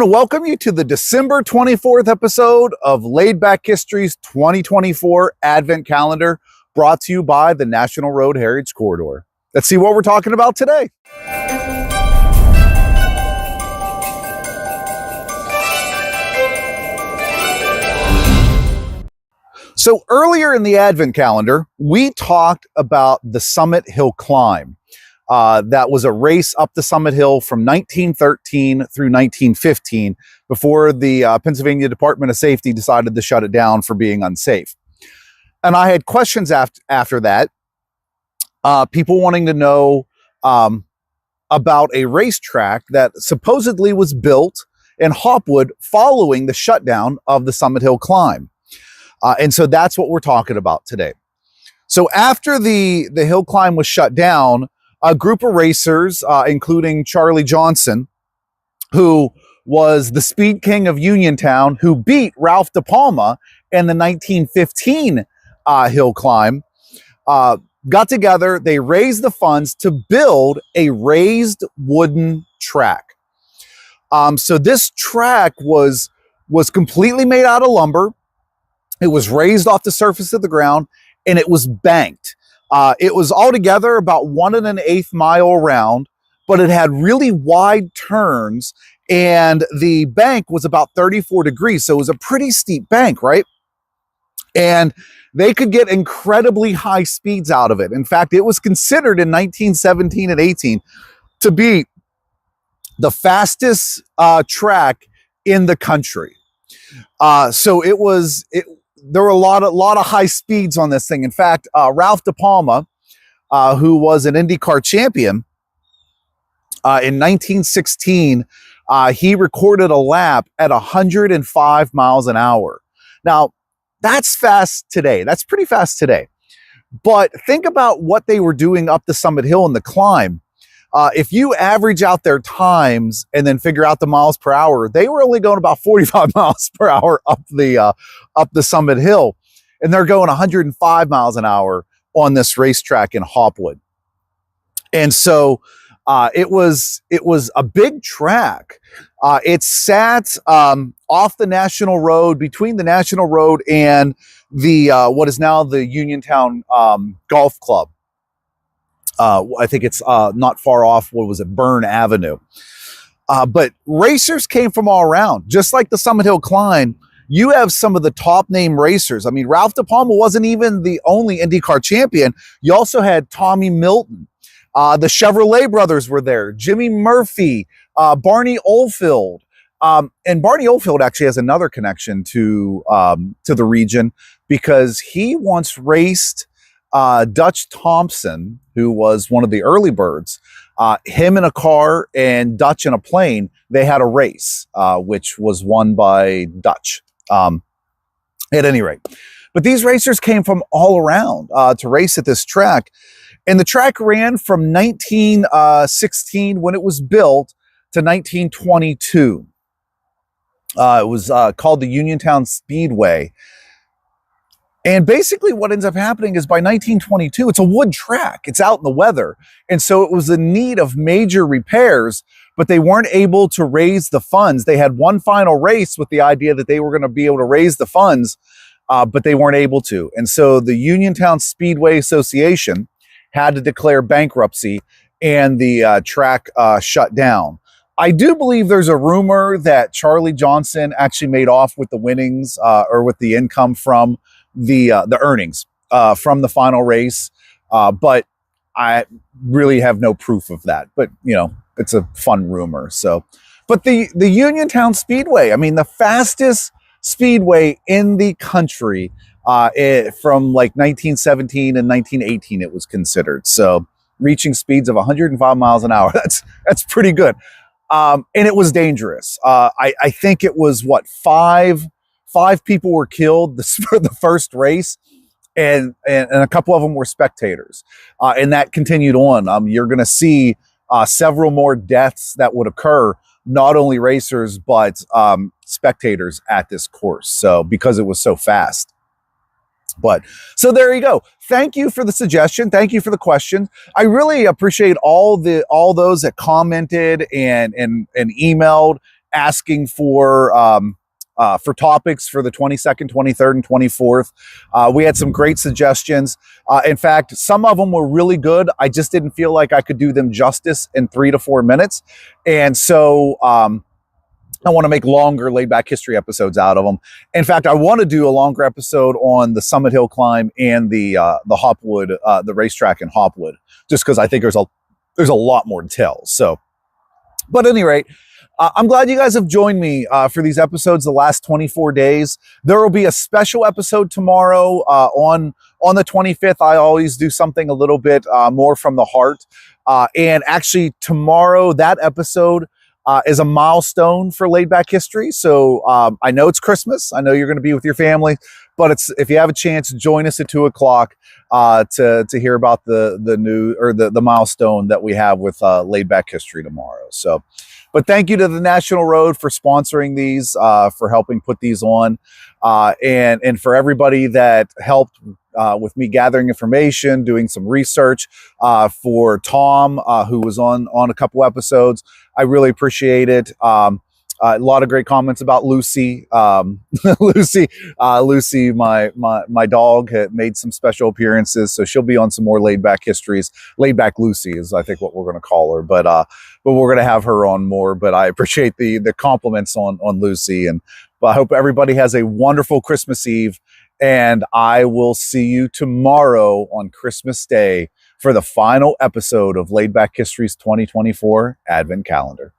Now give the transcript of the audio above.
want to welcome you to the December 24th episode of Laid Back History's 2024 Advent Calendar, brought to you by the National Road Heritage Corridor. Let's see what we're talking about today. So earlier in the Advent Calendar, we talked about the Summit Hill Climb. That was a race up the Summit Hill from 1913 through 1915 before the Pennsylvania Department of Safety decided to shut it down for being unsafe. And I had questions after that. People wanting to know about a racetrack that supposedly was built in Hopwood following the shutdown of the Summit Hill Climb. And so that's what we're talking about today. So after the hill climb was shut down, a group of racers, including Charlie Johnson, who was the speed king of Uniontown, who beat Ralph De Palma in the 1915 hill climb, got together. They raised the funds to build a raised wooden track. So this track was completely made out of lumber. It was raised off the surface of the ground, and it was banked. It was altogether about 1 1/8 mile around, but it had really wide turns, and the bank was about 34 degrees. So it was a pretty steep bank, right? And they could get incredibly high speeds out of it. In fact, it was considered in 1917 and 18 to be the fastest track in the country. So there were a lot of high speeds on this thing. In fact, Ralph De Palma, who was an IndyCar champion, in 1916, he recorded a lap at 105 miles an hour. Now, that's fast today. That's pretty fast today. But think about what they were doing up the Summit Hill in the climb. If you average out their times and then figure out the miles per hour, they were only going about 45 miles per hour up the Summit Hill, and they're going 105 miles an hour on this racetrack in Hopwood. And so it was a big track. It sat off the National Road, between the National Road and the what is now the Uniontown Golf Club. I think it's not far off, what was it, Byrne Avenue. But racers came from all around. Just like the Summit Hill Climb, you have some of the top name racers. I mean, Ralph De Palma wasn't even the only IndyCar champion. You also had Tommy Milton. The Chevrolet brothers were there. Jimmy Murphy, Barney Oldfield. And Barney Oldfield actually has another connection to the region, because he once raced Dutch Thompson, who was one of the early birds. Him in a car and Dutch in a plane, they had a race, which was won by Dutch, at any rate. But these racers came from all around to race at this track. And the track ran from 1916, when it was built, to 1922. It was called the Uniontown Speedway. And basically what ends up happening is by 1922, it's a wood track. It's out in the weather. And so it was in need of major repairs, but they weren't able to raise the funds. They had one final race with the idea that they were going to be able to raise the funds, but they weren't able to. And so the Uniontown Speedway Association had to declare bankruptcy, and the track shut down. I do believe there's a rumor that Charlie Johnson actually made off with the winnings, or with the income from the earnings from the final race, but I really have no proof of that. But you know, it's a fun rumor. So, but the Uniontown Speedway, I mean, the fastest speedway in the country, from like 1917 and 1918, it was considered. So, reaching speeds of 105 miles an hour, that's pretty good. And it was dangerous. I think it was five people were killed for the first race, and a couple of them were spectators. And that continued on. You're going to see several more deaths that would occur, not only racers, but spectators at this course. So because it was so fast. But so there you go. Thank you for the suggestion. Thank you for the question. I really appreciate all those that commented and emailed asking for topics for the 22nd, 23rd, and 24th. We had some great suggestions. In fact, some of them were really good. I just didn't feel like I could do them justice in 3 to 4 minutes. And so I want to make longer laid back history episodes out of them. In fact, I want to do a longer episode on the Summit Hill climb and the Hopwood, the racetrack in Hopwood, just because I think there's a lot more to tell. So, but at any rate, I'm glad you guys have joined me for these episodes the last 24 days. There will be a special episode tomorrow on the 25th. I always do something a little bit more from the heart. And actually tomorrow, that episode is a milestone for Laid Back History. So I know it's Christmas. I know you're going to be with your family, but if you have a chance, join us at 2 o'clock to hear about the new or the milestone that we have with Laid Back History tomorrow. So, but thank you to the National Road for sponsoring these, for helping put these on, and for everybody that helped with me gathering information, doing some research, for Tom, who was on a couple episodes. I really appreciate it. A lot of great comments about Lucy. Lucy, my dog, had made some special appearances, so she'll be on some more Laid Back Histories. Laid Back Lucy is, I think, what we're going to call her. But we're going to have her on more. But I appreciate the compliments on Lucy, and I hope everybody has a wonderful Christmas Eve. And I will see you tomorrow on Christmas Day for the final episode of Laid Back History's 2024 Advent Calendar.